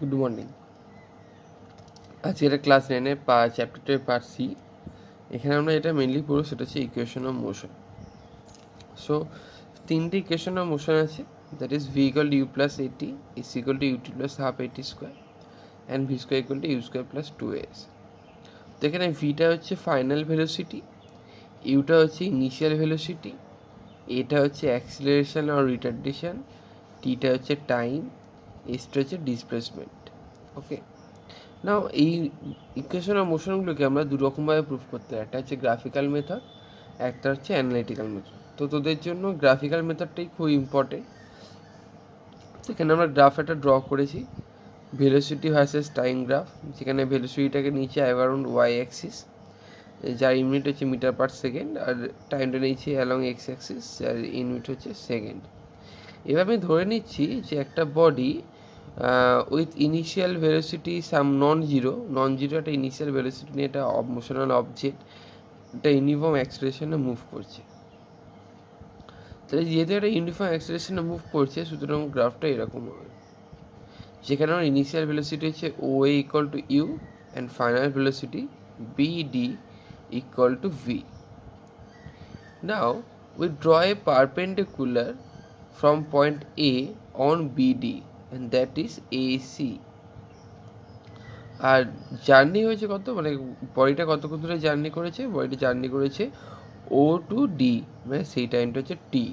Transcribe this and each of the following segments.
Good morning. আজকে এটা class 9-এর চ্যাপ্টার 2 পার্ট সি। এখানে আমরা যেটা মেনলি পড়বো সেটা হচ্ছে ইকুয়েশন অফ মোশন। সো তিনটে ইকুয়েশন অফ মোশন আছে, that is v equal to you plus a t is equal to UT plus half এটি square and v square equal to you square plus 2as। তো এখানে ভিটা হচ্ছে final velocity, ইউটা হচ্ছে initial velocity, এটা হচ্ছে অ্যাক্সিলারেশন আর রিটার্ডেশন, টিটা হচ্ছে টাইম, এসটা হচ্ছে ডিসপ্লেসমেন্ট। ওকে, নাও এই ইকুয়েশন অফ মোশনগুলোকে আমরা দু রকমভাবে প্রুফ করতে হয়, একটা হচ্ছে গ্রাফিক্যাল মেথড, একটা হচ্ছে অ্যানালিটিক্যাল মেথড। তো তোদের জন্য গ্রাফিক্যাল মেথডটাই খুব ইম্পর্টেন্ট। সেখানে আমরা গ্রাফ একটা ড্র করেছি, ভেলোসিটি ভার্সেস টাইম গ্রাফ, যেখানে ভেলোসিটিটাকে নিচে অ্যারাউন্ড ওয়াই অ্যাক্সিস, যার ইউনিট হচ্ছে মিটার পার সেকেন্ড, আর টাইমটা নিচে অ্যালং এক্স অ্যাক্সিস, যার ইউনিট হচ্ছে সেকেন্ড। এবার আমি ধরে নিচ্ছি যে একটা body with initial velocity some non zero একটা ইনিশিয়াল ভেলোসিটি নিয়ে একটা মোশনাল অবজেক্ট একটা ইউনিফর্ম অ্যাক্সিলারেশনে মুভ করছে। তাহলে যেহেতু একটা ইউনিফর্ম অ্যাক্সিলারেশনে মুভ করছে, সুতরাং গ্রাফটা এরকম হবে, যেখানে আমার ইনিশিয়াল ভেলোসিটি হচ্ছে O A equal to u and final velocity B D equal to v. Now we draw a perpendicular from point A on BD and that is AC। আর journey হয়েছে কত, মানে বডিটা কতক্ষণ ধরে জার্নি করেছে, বডিটা জার্নি করেছে ও টু ডি, মানে সেই টাইমটা হচ্ছে টি।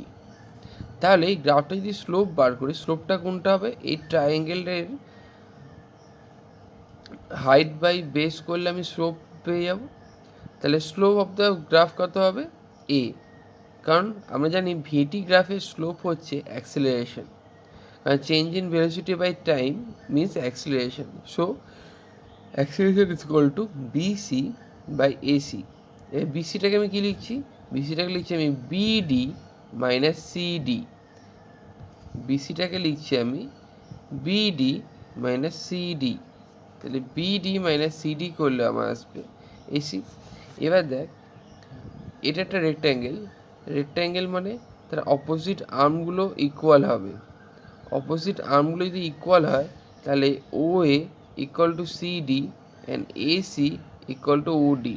তাহলে এই গ্রাফটা যদি স্লোপ বার করি, স্লোপটা কোনটা হবে, এই ট্রায়াঙ্গেলের হাইট বাই বেস করলে আমি স্লোপ পেয়ে যাব। তাহলে স্লোপ অফ দ্য গ্রাফ কত হবে, এ, কারণ আমরা জানি ভিটি গ্রাফের স্লোপ হচ্ছে acceleration, change in velocity by time means acceleration. So acceleration is equal to BC by AC. এই বিসিটাকে আমি কী লিখছি, বিসিটাকে লিখছি আমি বিডি মাইনাস সিডি, বিসিটাকে লিখছি আমি বিডি মাইনাস সিডি। তাহলে বিডি মাইনাস সিডি করলে আমার আসবে এসি। এবার দেখ, এটা একটা রেক্ট্যাঙ্গেল মানে তার অপোজিট আর্মগুলো ইকুয়াল হবে। অপোজিট আর্মগুলো যদি ইকুয়াল হয়, তাহলে O A equal to CD and AC equal to OD.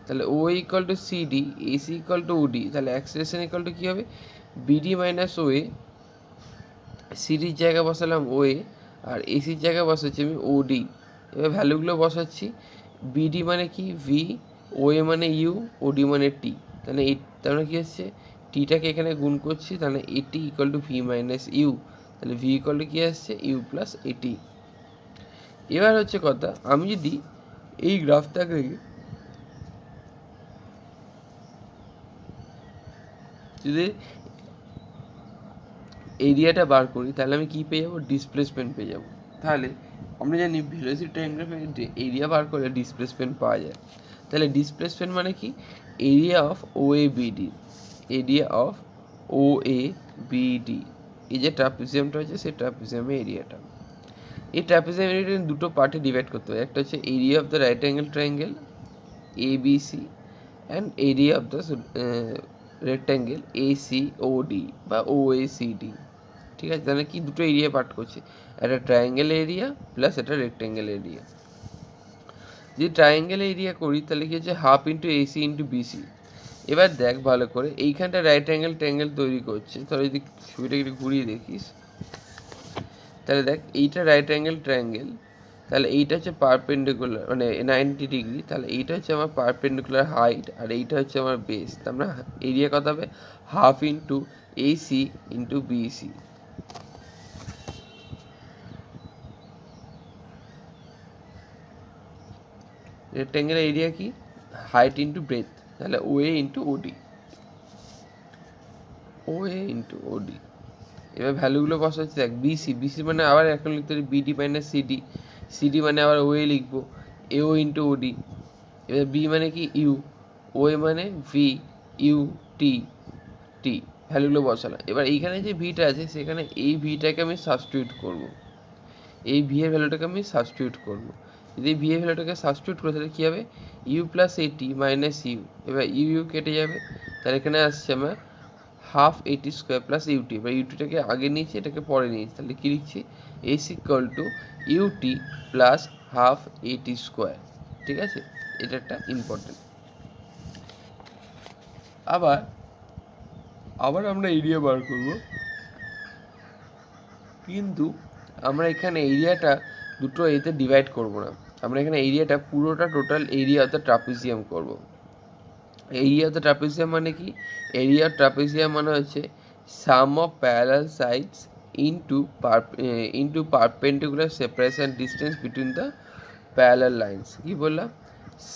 তাহলে O equal to CD, AC equal to OD, তাহলে অ্যাক্সিলারেশন ইকুয়াল টু কী হবে, বিডি মাইনাস ও এ, সিডির জায়গায় বসালাম ও এ, আর এসির জায়গায় বসাচ্ছি আমি ওডি। এবার ভ্যালুগুলো বসাচ্ছি, বিডি মানে কি ভি, ও এ মানে ইউ, ওডি মানে টি। তাহলে এই তার মানে কী হচ্ছে, টিটাকে এখানে গুণ করছি, তাহলে এটি equal to V minus U, তাহলে ভি ইকুয়াল টু কী আসছে, ইউ প্লাস এটি। এবার হচ্ছে কথা, আমি যদি এই গ্রাফটাকে যদি এরিয়াটা বার করি, তাহলে আমি কী পেয়ে যাবো, ডিসপ্লেসমেন্ট পেয়ে যাবো। তাহলে আমরা জানি ভেলোসিটি টাইম গ্রাফে এরিয়া বার করলে ডিসপ্লেসমেন্ট পাওয়া যায়। তাহলে ডিসপ্লেসমেন্ট মানে কি, area of O A BD, area of O A BD, এই যে ট্রাপিজিয়ামটা হচ্ছে সেই ট্রাপিজিয়ামের এরিয়াটা। এই ট্রাপিজিয়াম এরিয়াটা দুটো পার্টে ডিভাইড করতে হয়, একটা হচ্ছে area of the right angle triangle A B C and area of the rectangle A C O D বা ও এ সি ডি। ঠিক আছে, তাহলে কি দুটো এরিয়া পার্ট করছে, একটা ট্রায়াঙ্গেল এরিয়া প্লাস একটা রেক্ট্যাঙ্গেল এরিয়া। যদি ট্রায়াঙ্গেল এরিয়া করি তাহলে কি হচ্ছে half into AC into BC. এবার দেখ ভালো করে, এইখানটা রাইট অ্যাঙ্গেল ট্রায়াঙ্গেল তৈরি করছে, তাহলে যদি ছবিটা একটু ঘুরিয়ে দেখিস, তাহলে দেখ এইটা রাইট অ্যাঙ্গেল ট্রায়াঙ্গেল, তাহলে এইটা হচ্ছে পারপেন্ডিকুলার মানে 90 ডিগ্রি, তাহলে এইটা হচ্ছে আমার পারপেন্ডিকুলার হাইট আর এইটা হচ্ছে আমার বেস। আমরা এরিয়া কত হবে, half into AC into BC. রেক্ট্যাঙ্গেলের এরিয়া কি, হাইট ইন্টু ব্রেথ, তাহলে ও এ ইন্টু ওডি, ও এ ইন্টু ওডি। এবার ভ্যালুগুলো বসাচ্ছি, দেখ বিসি মানে আবার এখন লিখতে পারি বিডি মাইনাস সিডি, সিডি মানে আবার ও এ লিখবো, এও ইন্টু ওডি। এবার বি মানে কি ইউ, ও এ মানে ভি, ইউ টি, টি, ভ্যালুগুলো বসালাম। এবার এইখানে যে ভিটা আছে সেখানে এই ভিটাকে আমি সাবস্টিটিউট করব, এই ভি এর ভ্যালুটাকে আমি সাবস্টিটিউট করব। যদি ভি এর ভ্যালুটাকে সাবস্টিটিউট করে তাহলে কী হবে, ইউ প্লাস এটি মাইনাস ইউ, এবার ইউ ইউ কেটে যাবে, তাহলে এখানে আসছে আমার হাফ এটি স্কোয়ার প্লাস ইউটি। এবার ইউটিটাকে আগে নিয়েছি, এটাকে পরে নিয়েছি, তাহলে কী লিখছি, S equal to UT plus half এটি স্কোয়ার। ঠিক আছে, এটা একটা ইম্পর্টেন্ট। আবার আমরা এরিয়া বার করব, কিন্তু আমরা এখানে এরিয়াটা দুটো এতে ডিভাইড করব না। আমরা এখানে এরিয়াটা পুরোটা total area of the trapezium করব। এরিয়া অফ দ্য ট্রাপিজিয়াম মানে কি? এরিয়া অফ ট্রাপিজিয়াম মানে হচ্ছে sum of parallel sides into perpendicular separation distance between the parallel lines. কি বললাম?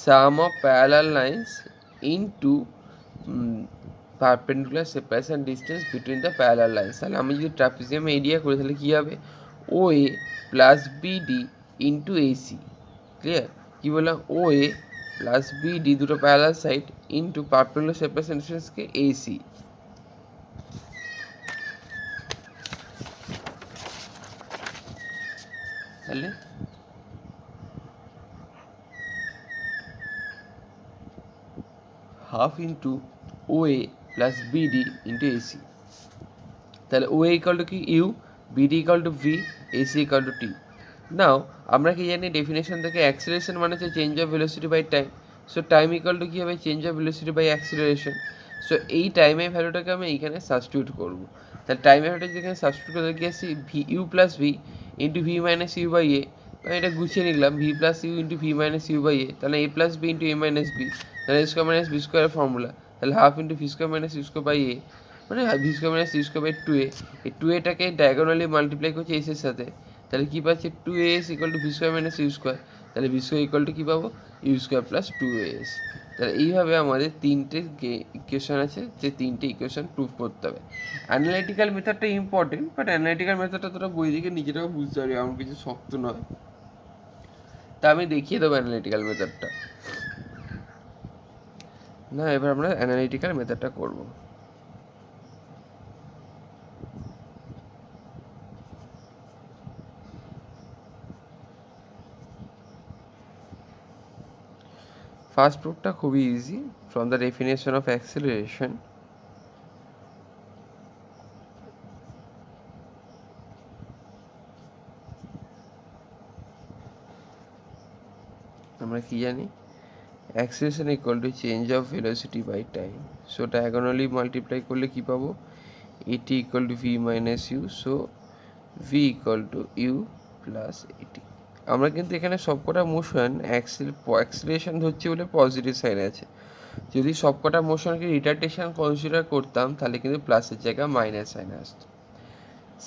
Sum of parallel lines into perpendicular separation distance between the parallel lines. তাহলে আমি যদি trapezium area করি তাহলে কী হবে? O A plus BD into AC. Clear? কী বললাম? ও এ প্লাস বিডি দুটো parallel side into perpendicular separation ডিস্টেন্সকে এসি। তাহলে half into O A plus BD into AC. তাহলে ও ইকাল টু কি? U, BD equal to v, AC equal to t. Now আমরা কি জানি definition থেকে acceleration মানে হচ্ছে change of velocity by time. So time equal to কী হবে? Change of velocity by acceleration. So এই টাইমের ভ্যালুটাকে আমি এইখানে সাবস্টিটিউট করবো। তাহলে টাইমের ভ্যালুটা যদি এখানে সাবস্টিটিউট করতে কি আসি? V u plus v into v minus u by a. আমি এটা গুছিয়ে নিলাম, v plus u into v minus u by a. তাহলে a plus b into a minus b, তাহলে এ স্কোয়ার মাইনাস বি স্কোয়ারের ফর্মুলা। তাহলে half into v square minus you square by a, মানে v square minus you square by two a. এই two এটাকে diagonally multiply করছে এসের সাথে, তাহলে কী পাচ্ছি? Two S equal to V square minus you square. তাহলে ভি স্কোয়ার ইকুয়াল টু কী পাবো? U square plus two S. তাহলে এইভাবে আমাদের তিনটে ইকুয়েশন আছে, যে তিনটে ইকুয়েশন প্রুভ করতে হবে। অ্যানালিটিক্যাল মেথডটা ইম্পর্টেন্ট, বাট অ্যানালিটিক্যাল মেথডটা তোরা বই দিকে নিজেরাও বুঝতে পারবি, এমন কিছু শক্ত নয়। তা আমি দেখিয়ে দেবো অ্যানালিটিক্যাল মেথডটা। না, এবার আমরা অ্যানালিটিক্যাল মেথডটা করবো। ফার্স্ট প্রুফটা খুবই easy. From the definition of acceleration, আমরা কি জানি? Acceleration equal to change of velocity by time. So diagonally multiply করলে কি পাবো? AT equal to V minus U. So V equal to you plus AT. আমরা কিন্তু এখানে সবকটা মোশন অ্যাক্সিলারেশন ধরছি বলে পজিটিভ সাইন আছে। যদি সবকটা মোশনকে রিটার্ডেশন কনসিডার করতাম তাহলে কিন্তু প্লাসের জায়গায় মাইনাস সাইন আসতো।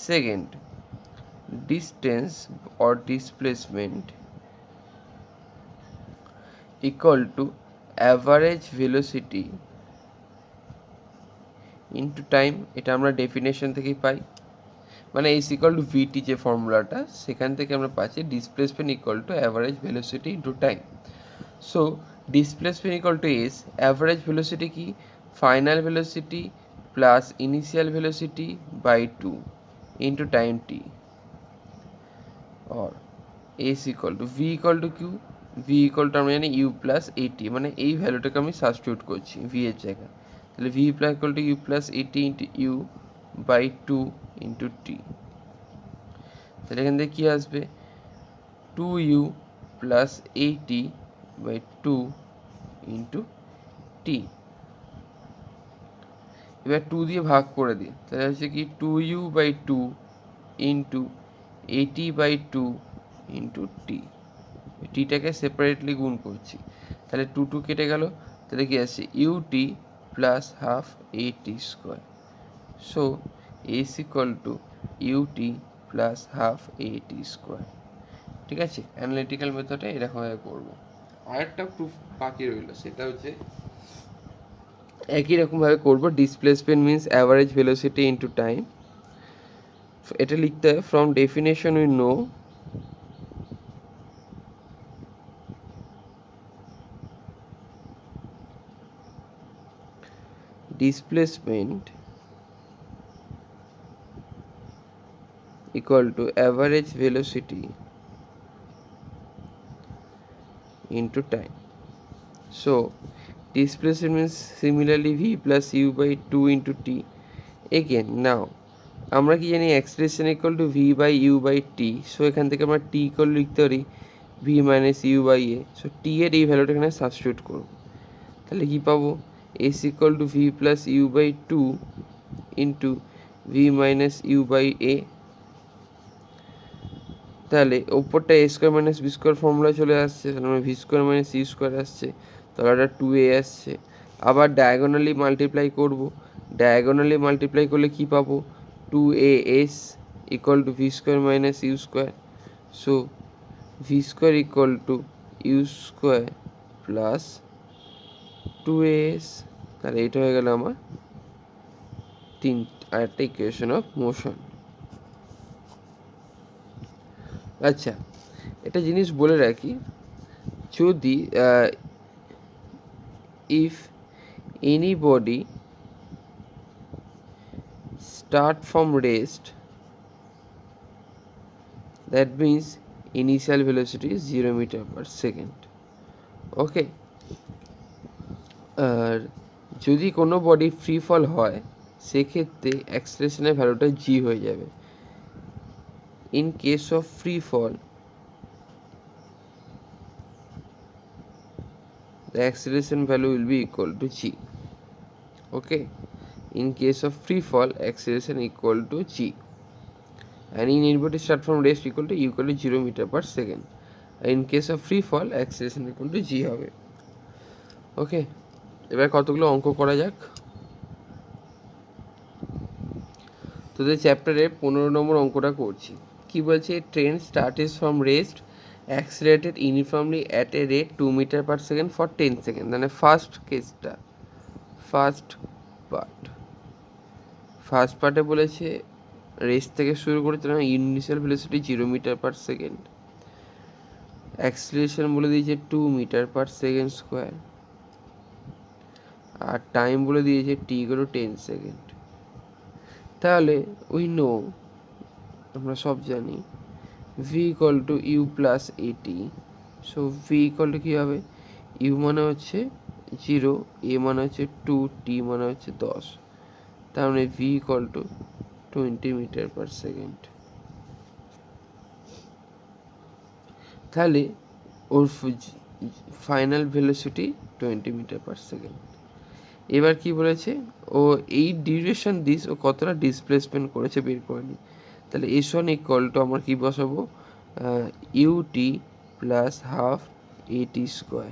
Second, distance or displacement equal to average velocity into time। এটা আমরা ডেফিনেশন থেকেই পাই, মানে এস ইকুয়াল টু ভিটি যে ফর্মুলাটা, সেখান থেকে আমরা পাচ্ছি displacement equal to average velocity into time. So displacement equal to s, average velocity কি? Final velocity plus initial velocity by two into time t, और s equal to v equal to q. V equal to আমরা জানি you plus এটি, মানে এই ভ্যালুটাকে আমি substitute করছি V এর জায়গায়। তাহলে v plus equal to you plus a t into u by two into t. তাহলে এখান থেকে কী আসবে? Two you plus a t by two into t. এবার টু দিয়ে ভাগ করে দিই, তাহলে হচ্ছে কি? Two u by two into a t by two into t. টিটাকে সেপারেটলি গুণ করছি, তাহলে টু টু কেটে গেল, তাহলে কি আছে? ইউটি প্লাস হাফ এটি square. So S equal to UT plus half এটি স্কোয়ার। ঠিক আছে, অ্যানালিটিক্যাল মেথডে এরকমভাবে করবো। আরেকটা প্রুফ বাকি রইল, সেটা হচ্ছে একই রকমভাবে করবো। Displacement means average velocity into time. এটা লিখতে হয় from definition we know displacement equal to average velocity into time. So displacement means similarly v plus u by 2 into t. Again now আমরা কি জানি acceleration equal to v by u by t. So এখান থেকে আমরা t equal লিখতে পারি v minus u by a. So t এর এই ভ্যালুটা এখানে সাবস্টিটিউট করব, তাহলে কি পাবো, s equal to v plus u by two into v minus u by a. তাহলে ওপরটা a square minus b square formula চলে আসছে, তাহলে আমার v square minus you square আসছে, তাহলে টু এ আসছে। আবার ডায়াগোনালি মাল্টিপ্লাই করব, ডায়াগোনালি মাল্টিপ্লাই করলে কি পাবো, two A S equal to V square minus you square. So V square equal to you square plus two S. তাহলে এটা হয়ে গেল আমার আরেকটা ইকুয়েশন অফ মোশন। আচ্ছা, একটা জিনিস বলে রাখি, যদি if anybody start from rest, that means initial velocity is 0 meter per second. ওকে, আর যদি কোনো বডি ফ্রি ফল হয় সেক্ষেত্রে অ্যাক্সিলারেশনের ভ্যালুটা জি হয়ে যাবে। In case of free fall the acceleration value will be equal to g. Okay, in case of free fall acceleration equal to g, and in anybody start from rest equal to u equal to 0 meter per second. In case of free fall acceleration equal to g হবে। ওকে, এবার কতগুলো অঙ্ক করা যাক। তোদের চ্যাপ্টারে 15 নম্বর অঙ্কটা করছি। কি বলছে, train starts from rest accelerated uniformly at a rate 2 metre per second for 10 second. মানে ফার্স্ট কেসটা, ফার্স্ট পার্টে বলেছে রেস্ট থেকে শুরু করে তার initial velocity 0 metre per second, acceleration বলে দিয়েছে 2 মিটার পার সেকেন্ড স্কোয়ার, আর টাইম বলে দিয়েছে টি ইকুয়াল টু 10 সেকেন্ড। তাহলে উই নো, আমরা সব জানি v equal to you plus a t. So V equal to কী হবে, ইউ মানে হচ্ছে 0, এ মানে হচ্ছে 2, টি মানে হচ্ছে 10, তার মানে v equal to 20 metre per second. তাহলে ওর final velocity 20 metre per second. এবার কি বলেছে, ও এই ডিউরেশন দিস ও কতটা ডিসপ্লেসমেন্ট করেছে বের করে নি। তাহলে এস ওয়ান ইকুয়াল টু আমরা কী বসাবো, ইউটি প্লাস হাফ এটি স্কোয়ার।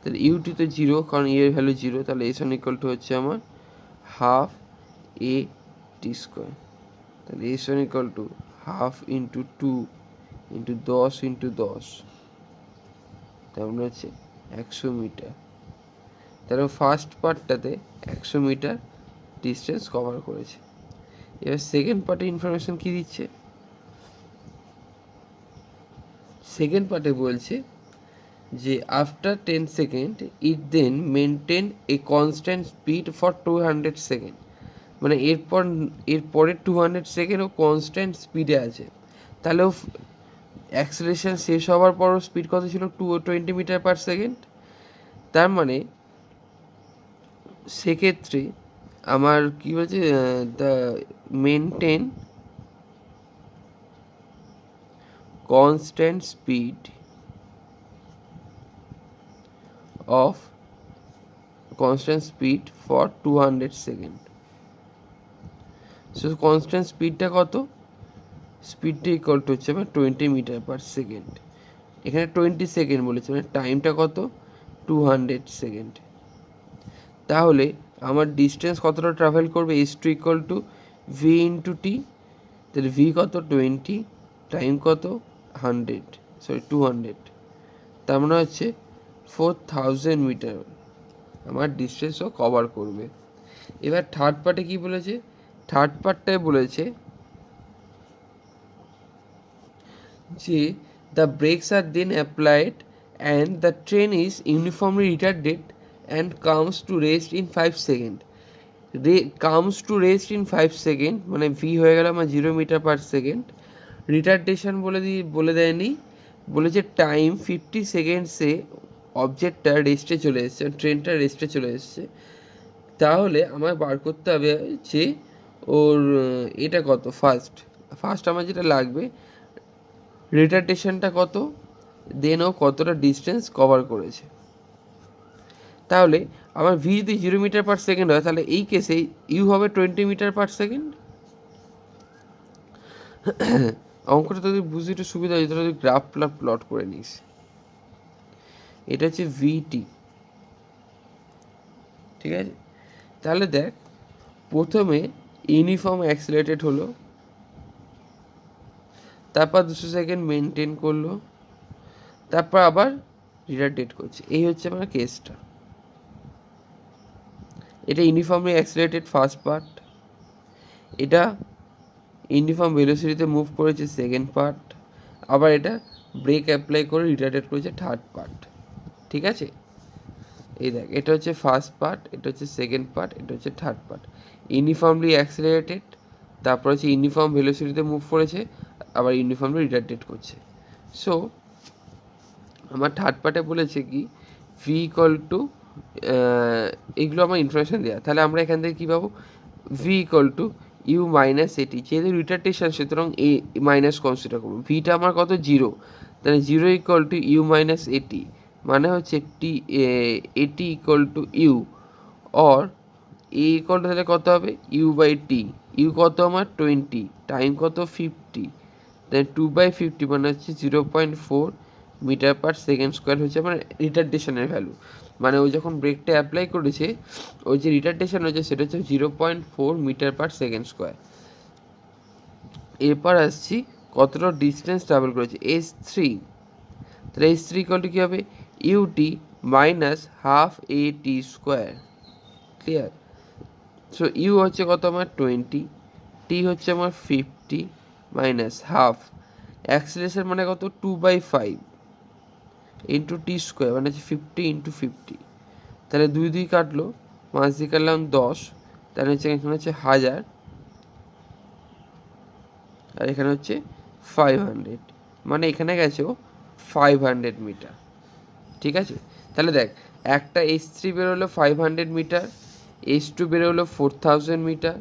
তাহলে ইউটি তো 0, কারণ এর ভ্যালু 0, তাহলে এস ওয়ান ইকুয়াল টু হচ্ছে আমার হাফ এ টি স্কোয়ার। তাহলে S one equal to half into 2 into 10 into 10, তার মানে হচ্ছে 100 মিটার। তাহলে ফার্স্ট পার্টটাতে 100 মিটার ডিস্টেন্স কভার করেছে। এবার সেকেন্ড পার্টে ইনফরমেশন কী দিচ্ছে, সেকেন্ড পার্টে বলছে যে after 10 seconds it then maintain a constant speed for 200 seconds. মানে এরপরে 200 সেকেন্ড ও কনস্ট্যান্ট স্পিডে আছে। তাহলেও অ্যাক্সিলারেশন শেষ হওয়ার পরও স্পিড কত ছিল, 20 মিটার পার সেকেন্ড। তার মানে সেক্ষেত্রে আমার কী বলছে, the maintain constant speed for 200 second. So constant স্পিডটা কত, স্পিডটা ইকুয়াল টু হচ্ছে আমার 20 মিটার পার সেকেন্ড। এখানে 20 সেকেন্ড বলেছে, মানে টাইমটা কত, 200 সেকেন্ড। তাহলে আমার ডিস্টেন্স কতটা ট্রাভেল করবে, s two equal to v into t. তাহলে ভি কত, 20, টাইম কত 200, তার মানে হচ্ছে 4000 মিটার আমার ডিস্টেন্সও কভার করবে। এবার থার্ড পার্টে কি বলেছে, থার্ড পার্টটায় বলেছে যে the brakes are then applied and the train is uniformly retarded and comes to rest in 5 seconds. Comes to rest in 5 second মানে ভি হয়ে গেল আমার 0 মিটার পার সেকেন্ড। রিটার্ডেশন বলে দেয়নি, বলেছে টাইম 50 সেকেন্ডসে অবজেক্টটা রেস্টে চলে এসছে, ট্রেনটা রেস্টে চলে এসছে। তাহলে আমায় বার করতে হবে যে ওর এটা কত ফার্স্ট আমার যেটা লাগবে রিটার্ডেশনটা কত, দেন ও কতটা ডিস্টেন্স কভার করেছে। তাহলে আমার ভি যদি 0 মিটার পার সেকেন্ড হয়, তাহলে এই কেসে ইউ হবে 20 মিটার পার সেকেন্ড। অঙ্কটা যদি বুঝতে একটু সুবিধা হয়, তাহলে গ্রাফ প্লট করে নিস। এটা হচ্ছে ভিটি, ঠিক আছে। তাহলে দেখ, প্রথমে ইউনিফর্ম অ্যাক্সিলারেটেড হলো, তারপর 200 সেকেন্ড মেনটেন করলো, তারপর আবার রিটার্ডেড করছে। এই হচ্ছে আমার কেসটা। এটা ইউনিফর্মলি অ্যাক্সিলারেটেড ফার্স্ট পার্ট, এটা ইউনিফর্ম ভেলোসিটিতে মুভ করেছে সেকেন্ড পার্ট, আবার এটা ব্রেক অ্যাপ্লাই করে রিটার্ডেড করেছে থার্ড পার্ট, ঠিক আছে। এই দেখ, এটা হচ্ছে ফার্স্ট পার্ট, এটা হচ্ছে সেকেন্ড পার্ট, এটা হচ্ছে থার্ড পার্ট। ইউনিফর্মলি অ্যাক্সিলারেটেড, তারপর হচ্ছে ইউনিফর্ম ভেলোসিটিতে মুভ করেছে, আবার ইউনিফর্মলি রিটার্ডেড করছে। সো আমার থার্ড পার্টে বলেছে কি ভি ইকুয়াল টু, এগুলো আমার ইনফরমেশান দেওয়া। তাহলে আমরা এখান থেকে কী পাবো, V equal to U minus AT, যেহেতু রিটার্ডেশন সুতরাং এ মাইনাস কনসিডার করবো। ভিটা আমার কত 0, তাহলে 0 ইকুয়াল টু ইউ মাইনাস এটি, মানে হচ্ছে AT equal to U, or A equal to তাহলে কত হবে ইউ বাই টি। ইউ কত আমার 20, টাইম কত 50, দেন 2/50 মানে হচ্ছে 0.4 মিটার পার সেকেন্ড স্কোয়ার হচ্ছে আমার রিটার্ডেশনের ভ্যালু। মানে ও যখন ব্রেকটা অ্যাপ্লাই করেছে, ওই যে রিটার্ডেশন হয়েছে সেটা হচ্ছে 0.4 মিটার পার সেকেন্ড স্কোয়ার। এরপর আসছি কতটা ডিস্টেন্স ট্রাভেল করেছে, S3। তাহলে S3 ইকুয়াল টু কী হবে, UT minus half AT square, clear. So U হচ্ছে কত আমার 20, টি হচ্ছে আমার 50 মাইনাস হাফ, অ্যাক্সিলারেশন মানে কত 2/5 ইন্টু টি স্কোয়ার, মানে হচ্ছে 50 ইন্টু 50। তাহলে 2 কাটলো, 5 দিয়ে কাটলাম 10, তাহলে হচ্ছে এখানে হচ্ছে 1000, আর এখানে হচ্ছে 500, মানে এখানে গেছে ও 500 মিটার, ঠিক আছে। তাহলে দেখ, একটা S3 বেরোলো 500 মিটার, S2 বেরোলো 4000 মিটার,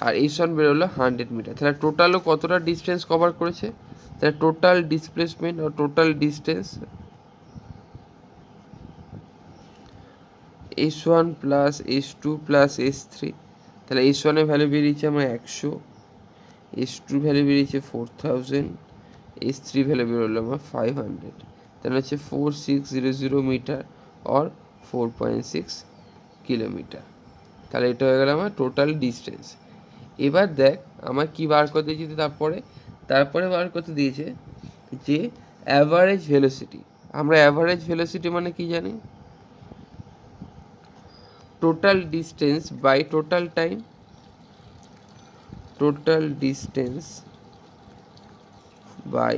আর S1 বেরোলো 100 মিটার। তাহলে টোটালও কতটা ডিস্টেন্স কভার করেছে, তাহলে টোটাল ডিসপ্লেসমেন্ট আর total distance S1 plus S2 plus S3। তাহলে S1 এর ভ্যালু বেরিয়েছে আমার 100, S2 ভ্যালু বেরিয়েছে 4000, S3 ভ্যালু বেরোলো আমার 500। তাহলে হচ্ছে 4600 মিটার অর 4.6 কিলোমিটার। তাহলে এটা হয়ে গেল আমার টোটাল ডিস্টেন্স। এবার দেখ আমার কি বার করতে দিয়েছে, তারপরে বার করতে দিয়েছে যে অ্যাভারেজ ভেলোসিটি। আমরা অ্যাভারেজ ভেলোসিটি মানে কি জানি, total distance by total time, total distance by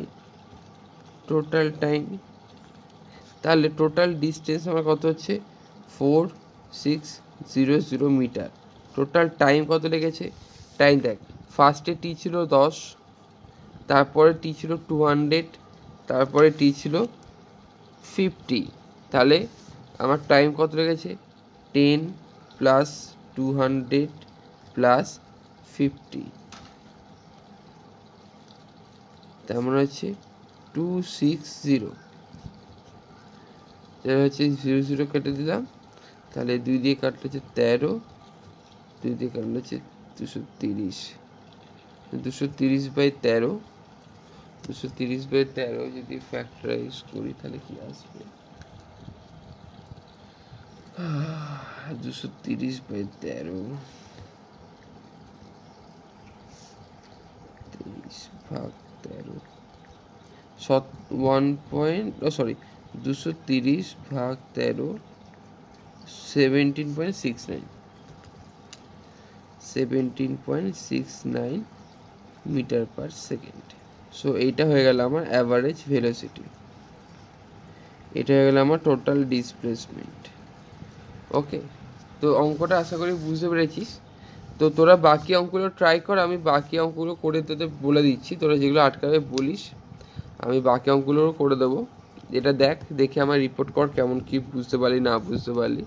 total time. তাহলে টোটাল ডিস্টেন্স আমার কত হচ্ছে 4600 মিটার। টোটাল টাইম কত লেগেছে, টাইম দেখ, ফার্স্টে টি ছিল 10, তারপরে টি ছিল 200, তারপরে টি ছিল 50। তাহলে আমার টাইম কত লেগেছে 10 প্লাস 200 প্লাস 50, তার মানে হচ্ছে 260। তাহলে হচ্ছে 0 কেটে দিলাম, তাহলে 2 দিয়ে কাটলে হচ্ছে 13, 2 দিয়ে কাটলে হচ্ছে 230, 230/13, 230/13 যদি ফ্যাক্টরাইজ করি তাহলে কি আসবে, 230/13 23/13 230/13 17.69 মিটার পার সেকেন্ড। সো এইটা হয়ে গেল আমার অ্যাভারেজ ভেলোসিটি, এটা হয়ে গেল আমার টোটাল ডিসপ্লেসমেন্ট। ওকে, তো অঙ্কটা আশা করি বুঝতে পেরেছিস। তো তোরা বাকি অঙ্কগুলো ট্রাই কর, আমি বাকি অঙ্কগুলো করে তোদের বলে দিচ্ছি, তোরা যেগুলো আটকাবে বলিস, আমি বাকি অঙ্কগুলোও করে দেবো। এটা দেখে আমার রিপোর্ট কর কেমন কি বুঝতে পারলি না বুঝতে পারলি।